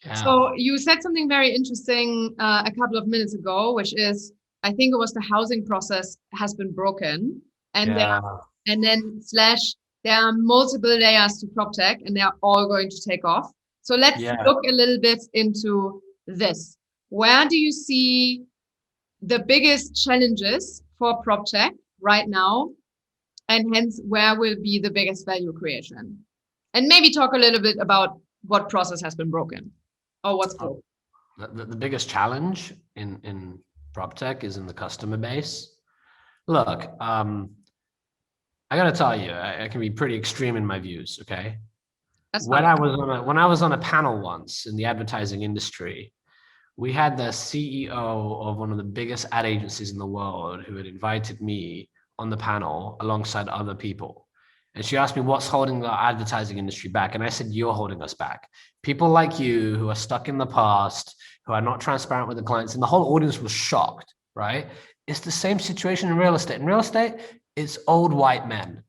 Yeah. So you said something very interesting a couple of minutes ago, which is, I think it was the housing process has been broken, and Yeah. and then slash there are multiple layers to PropTech, and they are all going to take off. So let's Yeah. look a little bit into this. Where do you see the biggest challenges for PropTech right now, and hence where will be the biggest value creation? And maybe talk a little bit about what process has been broken or what's broken. The biggest challenge in prop tech is in the customer base. Look, I gotta tell you, I can be pretty extreme in my views. Okay, That's fine. when I was on a panel once in the advertising industry, we had the CEO of one of the biggest ad agencies in the world who had invited me on the panel alongside other people. And she asked me what's holding the advertising industry back. And I said, you're holding us back. People like you who are stuck in the past, who are not transparent with the clients. And the whole audience was shocked, right? It's the same situation in real estate. In real estate, it's old white men.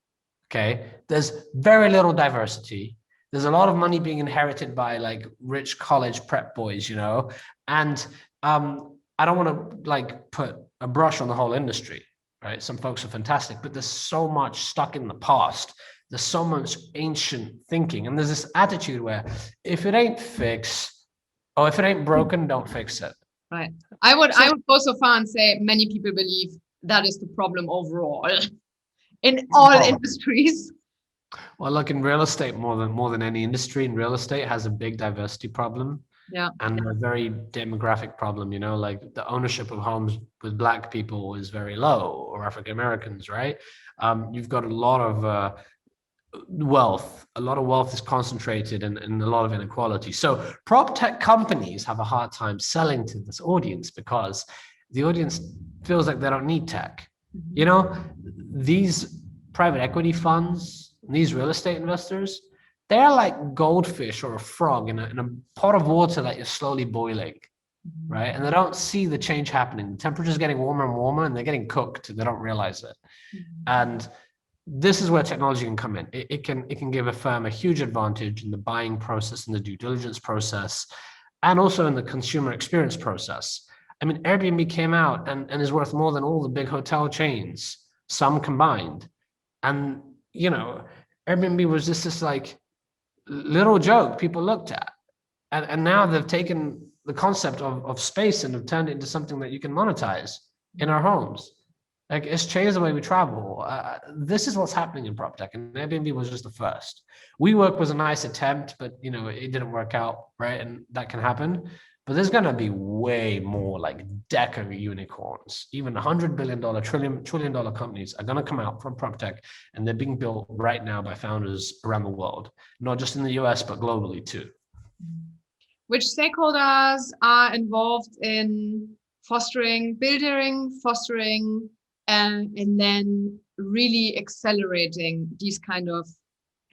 Okay. There's very little diversity. There's a lot of money being inherited by like rich college prep boys, and I don't want to like put a brush on the whole industry, right? Some folks are fantastic, but there's so much stuck in the past. There's so much ancient thinking, and there's this attitude where if it ain't fixed, or if it ain't broken, don't fix it. Right. I would So, go so far and say many people believe that is the problem overall in all well, industries. well, look, in real estate, more than any industry, in real estate has a big diversity problem Yeah. and a very demographic problem. Like the ownership of homes with Black people is very low, or African Americans, right? You've got a lot of wealth. A lot of wealth is concentrated and a lot of inequality. So prop tech companies have a hard time selling to this audience because the audience feels like they don't need tech. You Mhm. know, these private equity funds, these real estate investors, they're like goldfish or a frog in a pot of water that you're slowly boiling, Mhm. right? And they don't see the change happening. The temperature's getting warmer and warmer, and they're getting cooked. They don't realize it. Mhm. And this is where technology can come in. It can give a firm a huge advantage in the buying process and the due diligence process, and also in the consumer experience process. I mean, Airbnb came out and is worth more than all the big hotel chains, some combined. And Airbnb was just this like little joke people looked at. And now they've taken the concept of space and have turned it into something that you can monetize in our homes. Like it's changed the way we travel. This is what's happening in prop tech, and Airbnb was just the first. WeWork was a nice attempt, but it didn't work out, right? And that can happen. But there's gonna be way more like deca unicorns. Even $100 billion, trillion dollar companies are gonna come out from prop tech, and they're being built right now by founders around the world, not just in the US but globally too. Which stakeholders are involved in fostering, and then really accelerating these kind of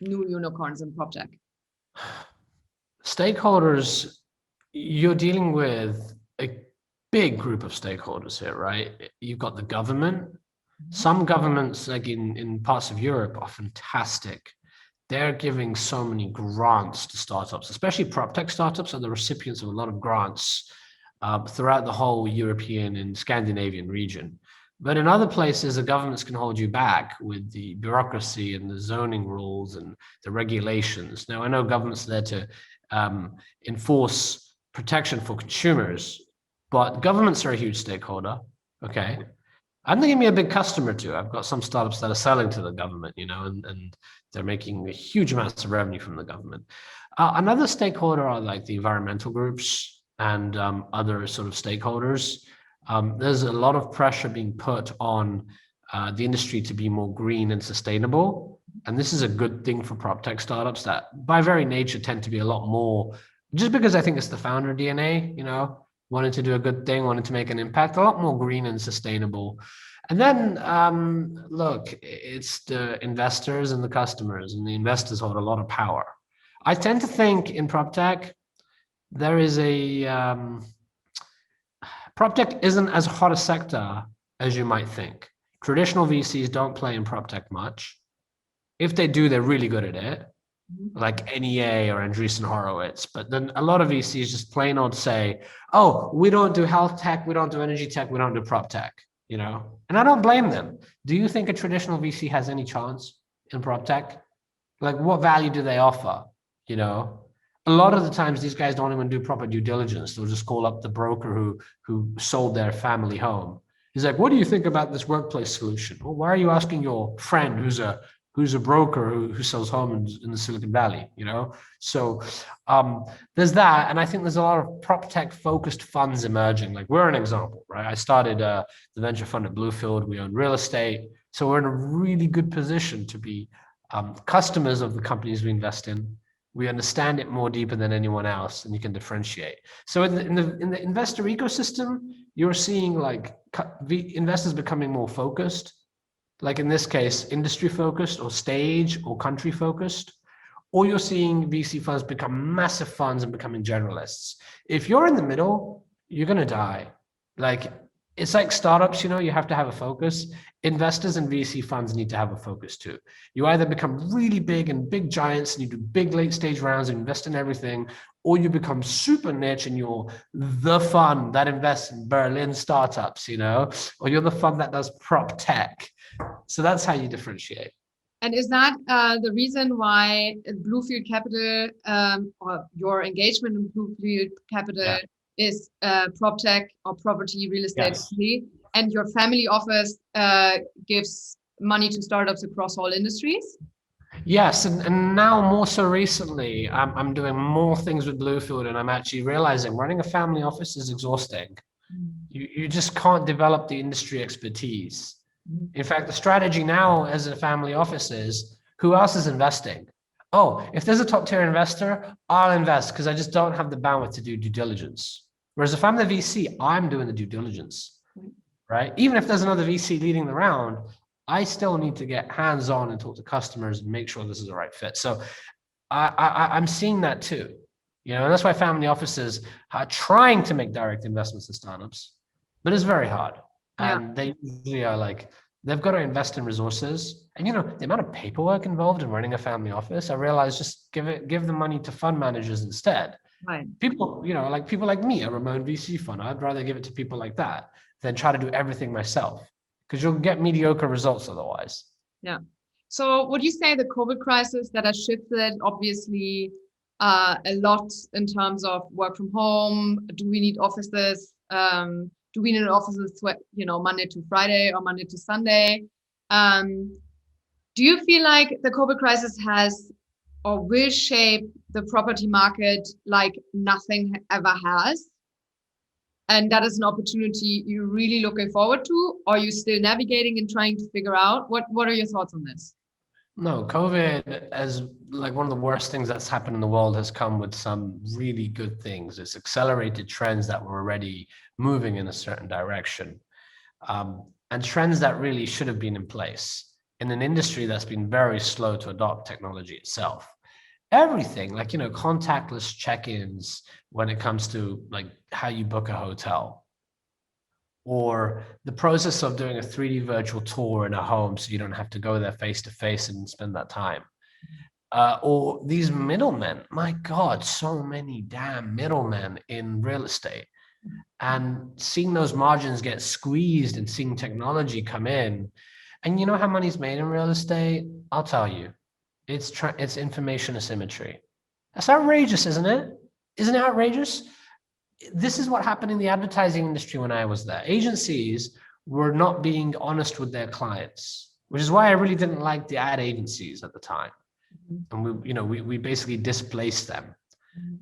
new unicorns in PropTech? Stakeholders, you're dealing with a big group of stakeholders here, right? You've got the government. Some governments, like in parts of Europe, are fantastic. They're giving so many grants to startups, especially prop tech startups are the recipients of a lot of grants throughout the whole European and Scandinavian region. But in other places, the governments can hold you back with the bureaucracy and the zoning rules and the regulations. Now, I know governments are there to enforce protection for consumers, but governments are a huge stakeholder. Okay. And they give me a big customer too. I've got some startups that are selling to the government, and they're making huge amounts of revenue from the government. Another stakeholder are like the environmental groups and other sort of stakeholders. There's a lot of pressure being put on the industry to be more green and sustainable. And this is a good thing for prop tech startups that by very nature tend to be a lot more, just because I think it's the founder DNA, wanting to do a good thing, wanting to make an impact, a lot more green and sustainable. And then, look, it's the investors and the customers, and the investors hold a lot of power. I tend to think in prop tech, there is prop tech isn't as hot a sector as you might think. Traditional VCs don't play in prop tech much. If they do, they're really good at it. like NEA or Andreessen Horowitz. But then a lot of VCs just plain old say, oh, we don't do health tech, we don't do energy tech, we don't do prop tech, you know? And I don't blame them. Do you think a traditional VC has any chance in prop tech? Like, what value do they offer? You know, a lot of the times these guys don't even do proper due diligence. They'll just call up the broker who sold their family home. He's like, "What do you think about this workplace solution?" Well, why are you asking your friend who's a broker who sells homes in the Silicon Valley? You know, so there's that, and I think there's a lot of prop tech focused funds emerging. Like we're an example, right? I started the venture fund at Bluefield. We own real estate, so we're in a really good position to be customers of the companies we invest in. We understand it more deeper than anyone else, and you can differentiate. So in the investor ecosystem, you're seeing like investors becoming more focused. Like in this case, industry focused or stage or country focused. Or you're seeing VC funds become massive funds and becoming generalists. If you're in the middle, you're gonna die. Like it's like startups, you know, you have to have a focus. Investors and VC funds need to have a focus too. You either become really big and big giants and you do big late stage rounds and invest in everything, or you become super niche and you're the fund that invests in Berlin startups, you know, or you're the fund that does prop tech. So that's how you differentiate. And is that the reason why Bluefield Capital or your engagement in Bluefield Capital Yeah. is PropTech or property real estate Yes. only, and your family office gives money to startups across all industries? Yes, and now more so recently, I'm doing more things with Bluefield, and I'm actually realizing running a family office is exhausting. You just can't develop the industry expertise. In fact, the strategy now as a family office is who else is investing? Oh, if there's a top tier investor, I'll invest because I just don't have the bandwidth to do due diligence. Whereas if I'm the VC, I'm doing the due diligence, right? Even if there's another VC leading the round, I still need to get hands on and talk to customers and make sure this is the right fit. So I'm seeing that too. You know, and that's why family offices are trying to make direct investments in startups, but it's very hard. Yeah. And they usually are like, they've got to invest in resources. And you know, the amount of paperwork involved in running a family office, I realized just give the money to fund managers instead. Right. People, you know, like people like me, a Ramon VC fund, I'd rather give it to people like that than try to do everything myself because you'll get mediocre results otherwise. Yeah. So would you say the COVID crisis that has shifted obviously a lot in terms of work from home? Do we need offices? Do we need offices, Monday to Friday or Monday to Sunday? Um, do you feel like the COVID crisis has or will shape the property market like nothing ever has? And that is an opportunity you're really looking forward to, or are you still navigating and trying to figure out? What are your thoughts on this? No, COVID, as like one of the worst things that's happened in the world, has come with some really good things. It's accelerated trends that were already moving in a certain direction, and trends that really should have been in place in an industry that's been very slow to adopt technology itself. Everything, like, you know, contactless check-ins when it comes to like how you book a hotel, or the process of doing a 3D virtual tour in a home so you don't have to go there face to face and spend that time. Or these middlemen, my God, so many damn middlemen in real estate. And seeing those margins get squeezed and seeing technology come in. And you know how money's made in real estate? I'll tell you, it's information asymmetry. That's outrageous, isn't it? Isn't it outrageous? This is what happened in the advertising industry when I was there. Agencies were not being honest with their clients, which is why I really didn't like the ad agencies at the time. And we basically displaced them.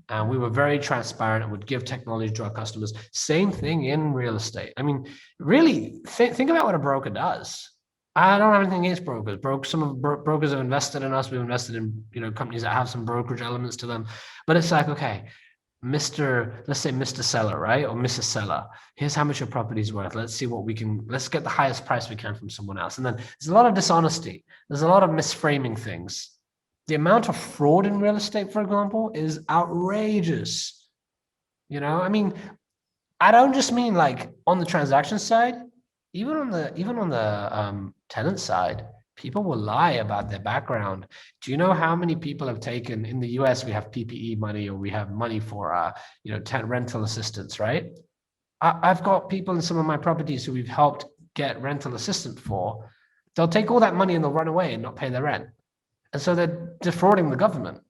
And we were very transparent and would give technology to our customers. Same thing in real estate. I mean, really think about what a broker does. I don't have anything against brokers. Some of brokers have invested in us. We've invested in companies that have some brokerage elements to them. But it's like, okay, let's say Mr. Seller, right? Or Mrs. Seller. Here's how much your property is worth. Let's get the highest price we can from someone else. And then there's a lot of dishonesty. There's a lot of misframing things. The amount of fraud in real estate, for example, is outrageous. I mean, I don't just mean like on the transaction side, even on the tenant side, People will lie about their background. Do you know how many people have taken in the US? We have PPE money, or we have money for rental assistance, right? I've got people in some of my properties who we've helped get rental assistance for. They'll take all that money and they'll run away and not pay their rent, and so they're defrauding the government.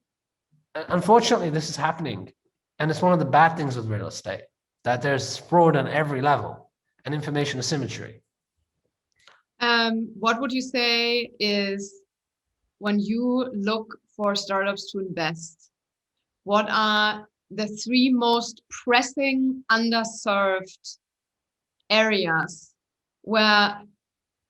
Unfortunately, this is happening, and it's one of the bad things with real estate, that there's fraud on every level and information asymmetry. What would you say is, when you look for startups to invest, what are the three most pressing underserved areas where,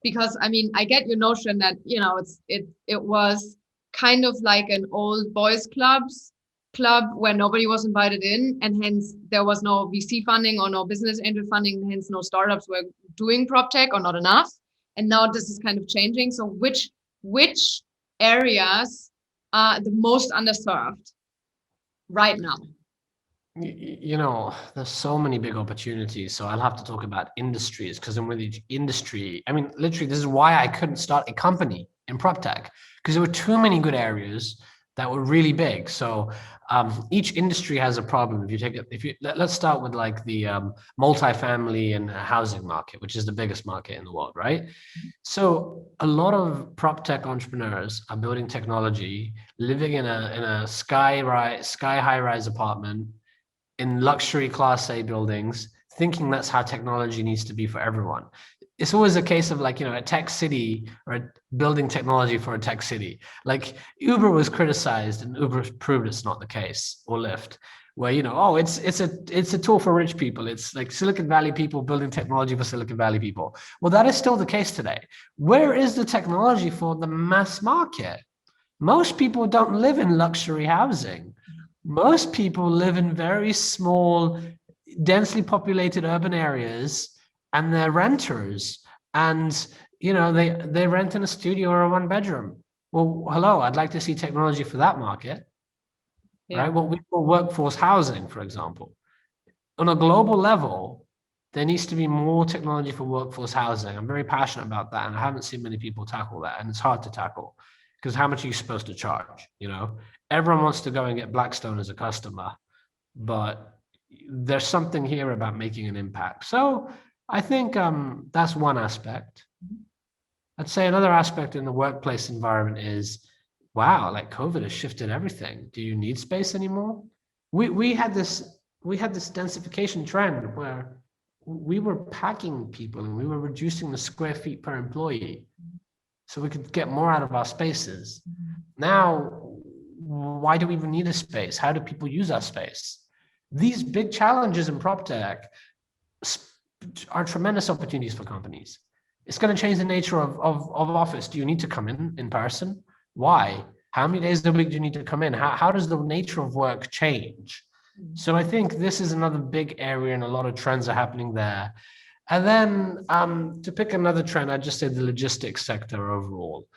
because I mean, I get your notion that, you know, it was kind of like an old boys club where nobody was invited in, and hence there was no VC funding or no business angel funding, and hence no startups were doing PropTech, or not enough. And now this is kind of changing. So which areas are the most underserved right now? You know, there's so many big opportunities. So I'll have to talk about industries, because in with each industry, I mean, literally, this is why I couldn't start a company in PropTech, because there were too many good areas that were really big. So each industry has a problem. If you take it, let's start with like the multifamily and housing market, which is the biggest market in the world, right? So a lot of PropTech entrepreneurs are building technology, living in a sky high rise apartment in luxury class A buildings, thinking that's how technology needs to be for everyone. It's always a case of like, you know, a tech city, or building technology for a tech city. Like Uber was criticized, and Uber proved it's not the case, or Lyft, where, you know, oh, it's a tool for rich people. It's like Silicon Valley people building technology for Silicon Valley people. Well, that is still the case today. Where is the technology for the mass market? Most people don't live in luxury housing. Most people live in very small, densely populated urban areas, and they're renters. And, you know, they rent in a studio or a one bedroom. Well, hello, I'd like to see technology for that market, right? What we call workforce housing, for example. On a global level, there needs to be more technology for workforce housing. I'm very passionate about that, and I haven't seen many people tackle that, and it's hard to tackle, because how much are you supposed to charge? You know, everyone wants to go and get Blackstone as a customer, but there's something here about making an impact. So I think that's one aspect. I'd say another aspect in the workplace environment is, wow, like COVID has shifted everything. Do you need space anymore? We had this densification trend where we were packing people and we were reducing the square feet per employee so we could get more out of our spaces. Now, why do we even need a space? How do people use our space? These big challenges in PropTech are tremendous opportunities for companies. It's going to change the nature of office. Do you need to come in person? Why? How many days a week do you need to come in? How does the nature of work change? So I think this is another big area, and a lot of trends are happening there. And then to pick another trend, I'd just say the logistics sector overall.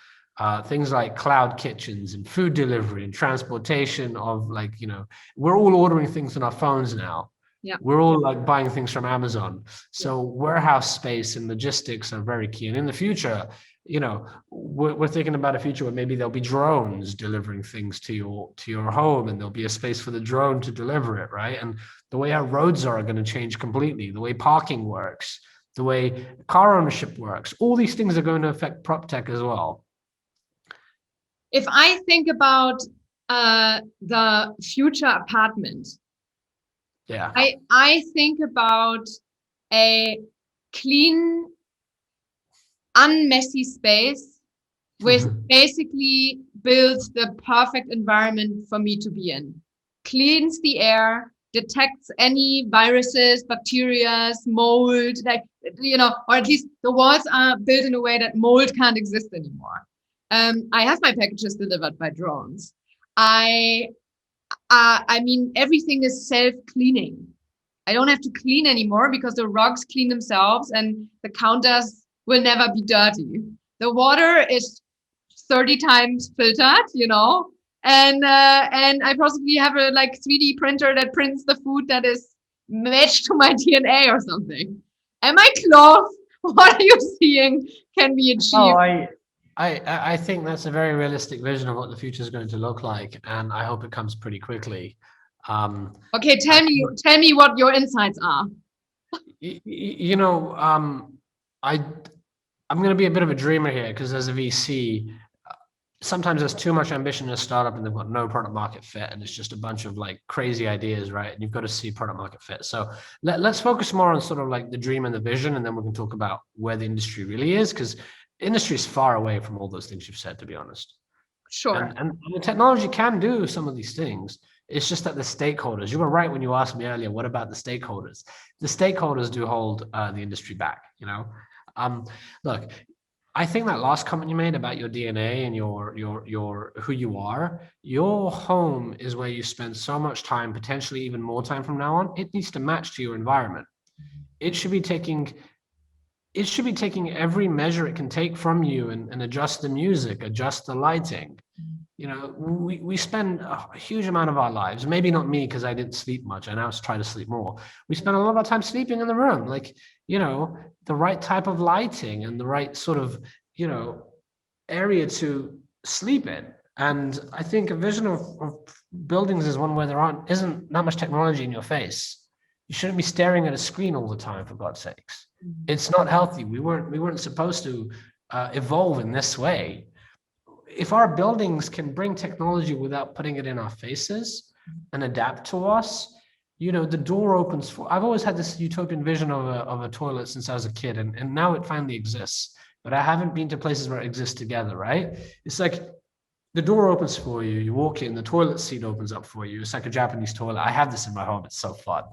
Things like cloud kitchens and food delivery and transportation of, like, you know, we're all ordering things on our phones now. Yeah. We're all like buying things from Amazon. So warehouse space and logistics are very key. And in the future, you know, we're thinking about a future where maybe there'll be drones delivering things to your home, and there'll be a space for the drone to deliver it, right? And the way our roads are going to change completely, the way parking works, the way car ownership works. All these things are going to affect PropTech as well. If I think about the future apartment, Yeah. I think about a clean, unmessy space, which basically builds the perfect environment for me to be in. Cleans the air, detects any viruses, bacteria, mold, like, you know, or at least the walls are built in a way that mold can't exist anymore. I have my packages delivered by drones. I mean, everything is self-cleaning. I don't have to clean anymore because the rugs clean themselves, and the counters will never be dirty. The water is 30 times filtered, you know, and I possibly have a like 3D printer that prints the food that is matched to my DNA or something. And my clothes, what are you seeing, can be achieved? I think that's a very realistic vision of what the future is going to look like, and I hope it comes pretty quickly. Okay, I, tell me what your insights are. you know, I I'm going to be a bit of a dreamer here because as a VC, sometimes there's too much ambition in a startup and they've got no product market fit and it's just a bunch of like crazy ideas, right? And you've got to see product market fit. So let's focus more on sort of like the dream and the vision, and then we can talk about where the industry really is, because industry is far away from all those things you've said, to be honest. Sure. And the technology can do some of these things. It's just that the stakeholders, you were right when you asked me earlier, what about the stakeholders? The stakeholders do hold the industry back, you know? Um, Look, I think that last comment you made about your DNA and your who you are, your home is where you spend so much time, potentially even more time from now on. It needs to match to your environment. It should be taking it should be taking every measure it can take from you and adjust the music, adjust the lighting. You know, we spend a huge amount of our lives, maybe not me because I didn't sleep much. I now try to sleep more. We spend a lot of our time sleeping in the room, like, you know, the right type of lighting and the right sort of, you know, area to sleep in. And I think a vision of buildings is one where isn't that much technology in your face. You shouldn't be staring at a screen all the time, for God's sakes. It's not healthy. We weren't supposed to evolve in this way. If our buildings can bring technology without putting it in our faces and adapt to us, you know, the door opens for. I've always had this utopian vision of a toilet since I was a kid, and now it finally exists. But I haven't been to places where it exists together, right? It's like the door opens for you, you walk in, the toilet seat opens up for you. It's like a Japanese toilet. I have this in my home. It's so fun.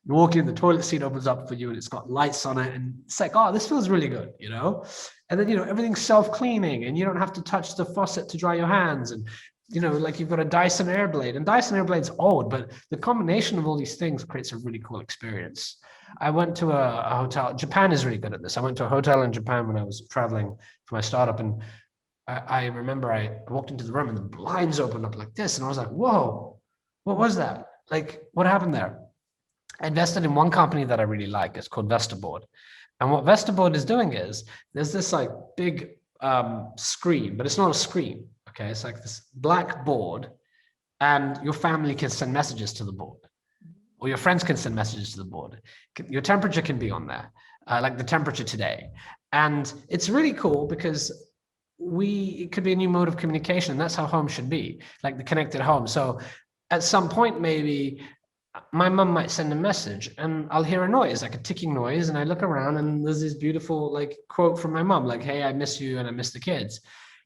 You walk in, the toilet seat opens up for you and it's got lights on it. And it's like, oh, this feels really good, you know? And then, you know, everything's self-cleaning and you don't have to touch the faucet to dry your hands. And, you know, like you've got a Dyson Airblade, and Dyson Airblade's old, but the combination of all these things creates a really cool experience. I went to a hotel. Japan is really good at this. I went to a hotel in Japan when I was traveling for my startup, and I remember I walked into the room and the blinds opened up like this, and I was like, "Whoa, what was that? Like, what happened there?" I invested in one company that I really like. It's called Vesterboard, and what Vesterboard is doing is there's this like big screen, but it's not a screen. Okay, it's like this black board, and your family can send messages to the board, or your friends can send messages to the board. Your temperature can be on there, like the temperature today, and it's really cool because it could be a new mode of communication, and that's how home should be, like the connected home. So at some point, maybe my mum might send a message and I'll hear a noise, like a ticking noise, and I look around and there's this beautiful like quote from my mum, like, "Hey, I miss you and I miss the kids."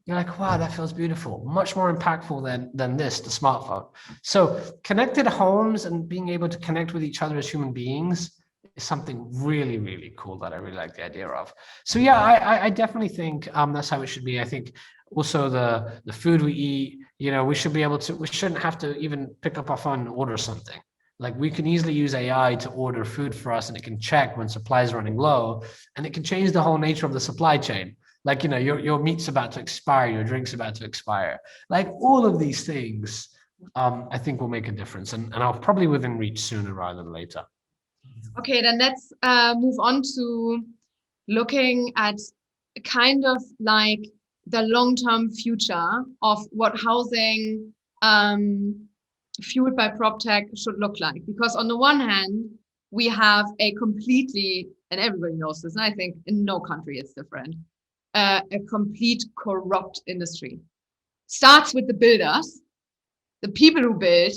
You're like, wow, that feels beautiful. Much more impactful than this, the smartphone. So connected homes and being able to connect with each other as human beings is something really, really cool that I really like the idea of. So yeah, I definitely think that's how it should be. I think also the food we eat, you know, we should be able to. We shouldn't have to even pick up our phone and order something. Like we can easily use AI to order food for us, and it can check when supply is running low, and it can change the whole nature of the supply chain. Like, you know, your meat's about to expire, your drink's about to expire. Like all of these things, I think will make a difference, and I'll probably within reach sooner rather than later. Okay, then let's move on to looking at kind of like the long-term future of what housing fueled by PropTech should look like. Because on the one hand, we have a completely, and everybody knows this, and I think in no country it's different, a complete corrupt industry. Starts with the builders, the people who build,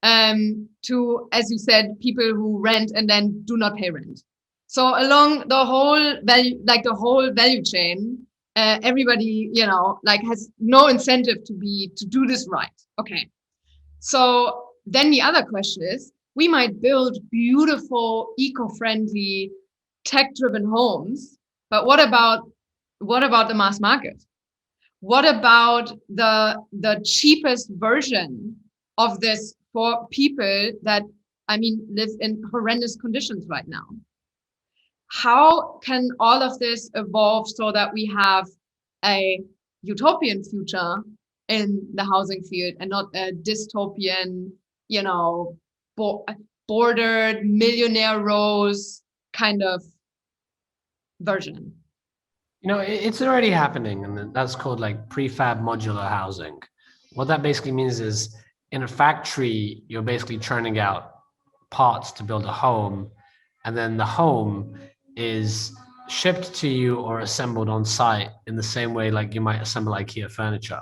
to, as you said, people who rent and then do not pay rent. So along the whole value, like the whole value chain, everybody, you know, like has no incentive to do this right. Okay. So then the other question is, we might build beautiful, eco-friendly, tech-driven homes, but what about the mass market? What about the cheapest version of this for people that, I mean, live in horrendous conditions right now? How can all of this evolve so that we have a utopian future in the housing field and not a dystopian, you know, bordered millionaire rows kind of version? It's already happening, and that's called like prefab modular housing. What that basically means is in a factory, you're basically churning out parts to build a home, and then the home is shipped to you or assembled on site in the same way like you might assemble IKEA furniture.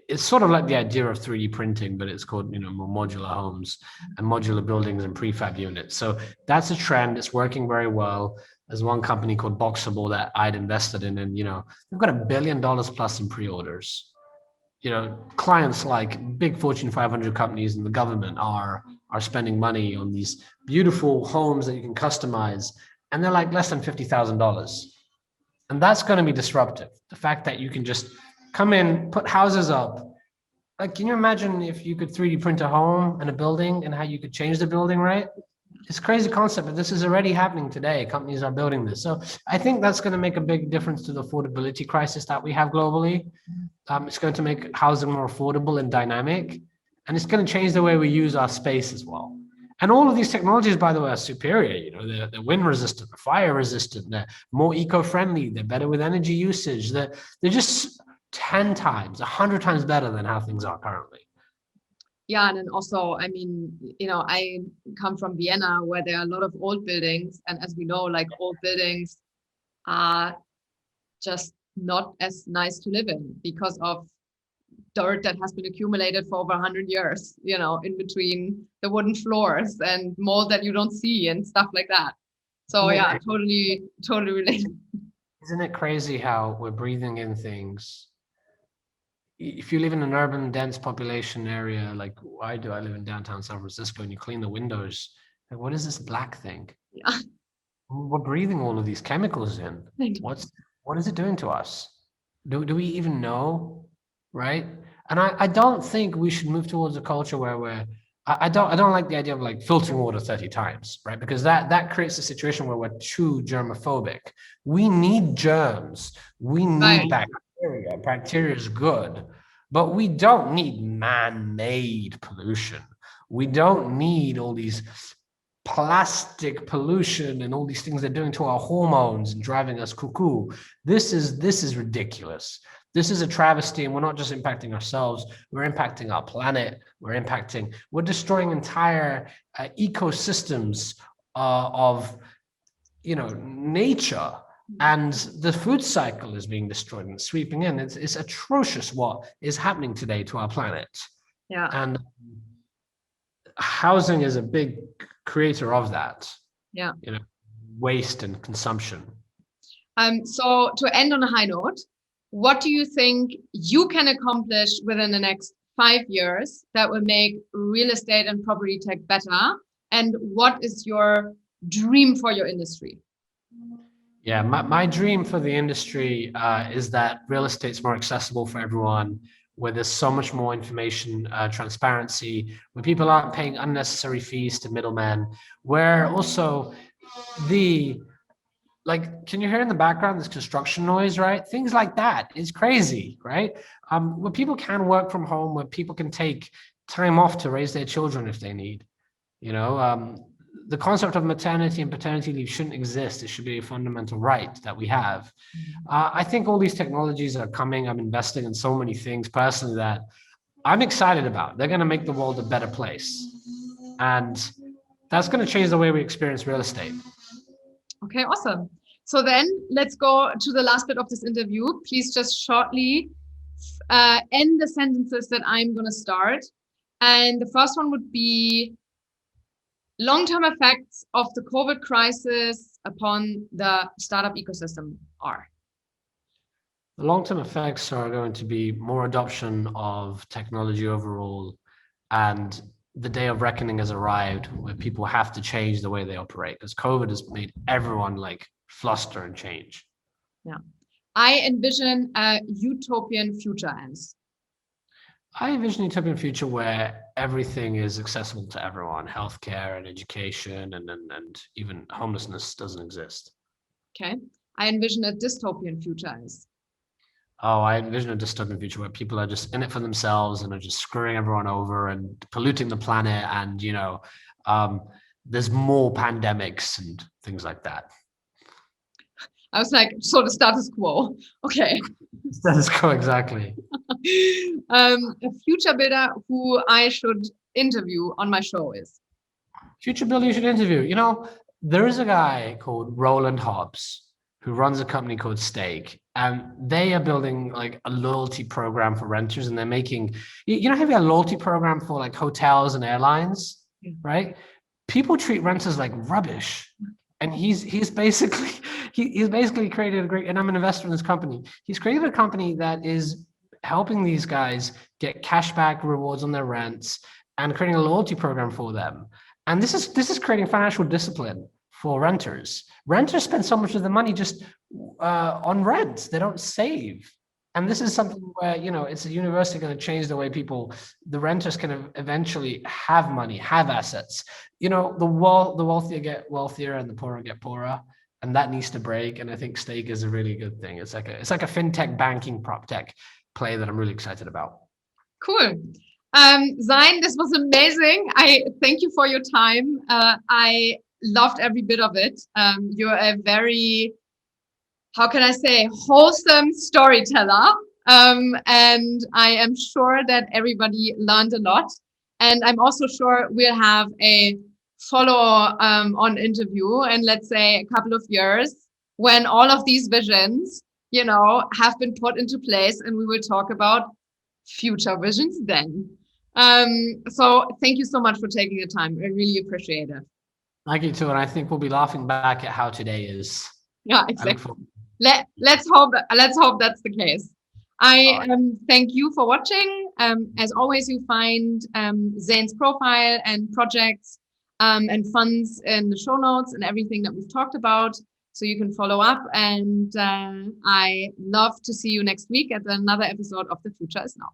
It's sort of like the idea of 3D printing, but it's called, more modular homes and modular buildings and prefab units. So that's a trend. It's working very well. There's one company called Boxable that I'd invested in, and they've got $1 billion plus in pre-orders. Clients like big Fortune 500 companies and the government are spending money on these beautiful homes that you can customize, and they're like less than $50,000. And that's going to be disruptive. The fact that you can just come in, put houses up. Like, can you imagine if you could 3D print a home and a building and how you could change the building, right? It's a crazy concept, but this is already happening today. Companies are building this. So I think that's going to make a big difference to the affordability crisis that we have globally. It's going to make housing more affordable and dynamic, and it's going to change the way we use our space as well. And all of these technologies, by the way, are superior. They're wind resistant, they're fire resistant, they're more eco-friendly, they're better with energy usage. They're just 10 times, 100 times better than how things are currently. Yeah, and then also, I mean, I come from Vienna, where there are a lot of old buildings, and as we know, like old buildings are just not as nice to live in because of dirt that has been accumulated for over 100 years, in between the wooden floors and mold that you don't see and stuff like that. So yeah, totally related. Isn't it crazy how we're breathing in things? If you live in an urban, dense population area, like why do I live in downtown San Francisco, and you clean the windows, like, what is this black thing? Yeah. We're breathing all of these chemicals in. What is it doing to us? Do we even know? Right? And I don't think we should move towards a culture where I don't like the idea of like filtering water 30 times, right? Because that creates a situation where we're too germophobic. We need germs. We need bacteria. Bacteria is good, but we don't need man-made pollution. We don't need all these plastic pollution and all these things they're doing to our hormones and driving us cuckoo. This is ridiculous. This is a travesty, and we're not just impacting ourselves, we're impacting our planet, we're destroying entire ecosystems of nature, and the food cycle is being destroyed and sweeping in. It's atrocious what is happening today to our planet. Yeah. And housing is a big creator of that. Yeah. Waste and consumption. So to end on a high note, what do you think you can accomplish within the next 5 years that will make real estate and property tech better? And what is your dream for your industry? Yeah, my dream for the industry is that real estate's more accessible for everyone, where there's so much more information, transparency, where people aren't paying unnecessary fees to middlemen, where also can you hear in the background this construction noise, right? Things like that is crazy, right? Where people can work from home, where people can take time off to raise their children if they need. The concept of maternity and paternity leave shouldn't exist. It should be a fundamental right that we have. I think all these technologies are coming. I'm investing in so many things personally that I'm excited about. They're going to make the world a better place. And that's going to change the way we experience real estate. Okay, awesome. So then let's go to the last bit of this interview. Please just shortly end the sentences that I'm going to start. And the first one would be long-term effects of the COVID crisis upon the startup ecosystem are. The long-term effects are going to be more adoption of technology overall, and the day of reckoning has arrived where people have to change the way they operate, because COVID has made everyone like fluster and change. Yeah. I envision a utopian future, Hans. I envision a utopian future where everything is accessible to everyone, healthcare and education, and even homelessness doesn't exist. Okay. I envision a dystopian future, Hans. Oh, I envision a dystopian future where people are just in it for themselves and are just screwing everyone over and polluting the planet, and there's more pandemics and things like that. I was like, so the status quo. Okay. That is cool, exactly. A future builder who I should interview on my show is. Future builder you should interview. You know, there is a guy called Roland Hobbs who runs a company called Stake, and they are building like a loyalty program for renters, and they're making, you know, having a loyalty program for like hotels and airlines, right? People treat renters like rubbish, and he's basically he's basically created a great. And I'm an investor in this company. He's created a company that is helping these guys get cashback rewards on their rents and creating a loyalty program for them. And this is creating financial discipline for renters. Renters spend so much of the money just on rent. They don't save. And this is something where, you know, it's a university going to change the way the renters can eventually have money, have assets. You know, the wealthier get wealthier and the poorer get poorer. And that needs to break. And I think Stake is a really good thing. It's like a fintech banking prop tech play that I'm really excited about. Cool. Zain, this was amazing. I thank you for your time. I loved every bit of it. You're a very, how can I say, wholesome storyteller. And I am sure that everybody learned a lot. And I'm also sure we'll have a follow on interview in, let's say, a couple of years when all of these visions, you know, have been put into place, and we will talk about future visions then. So thank you so much for taking the time. I really appreciate it. Thank you too. And I think we'll be laughing back at how today is. Yeah, exactly. Let's hope that's the case. I thank you for watching. As always, you find Zain's profile and projects and funds in the show notes and everything that we've talked about, so you can follow up. And I love to see you next week at another episode of The Future Is Now.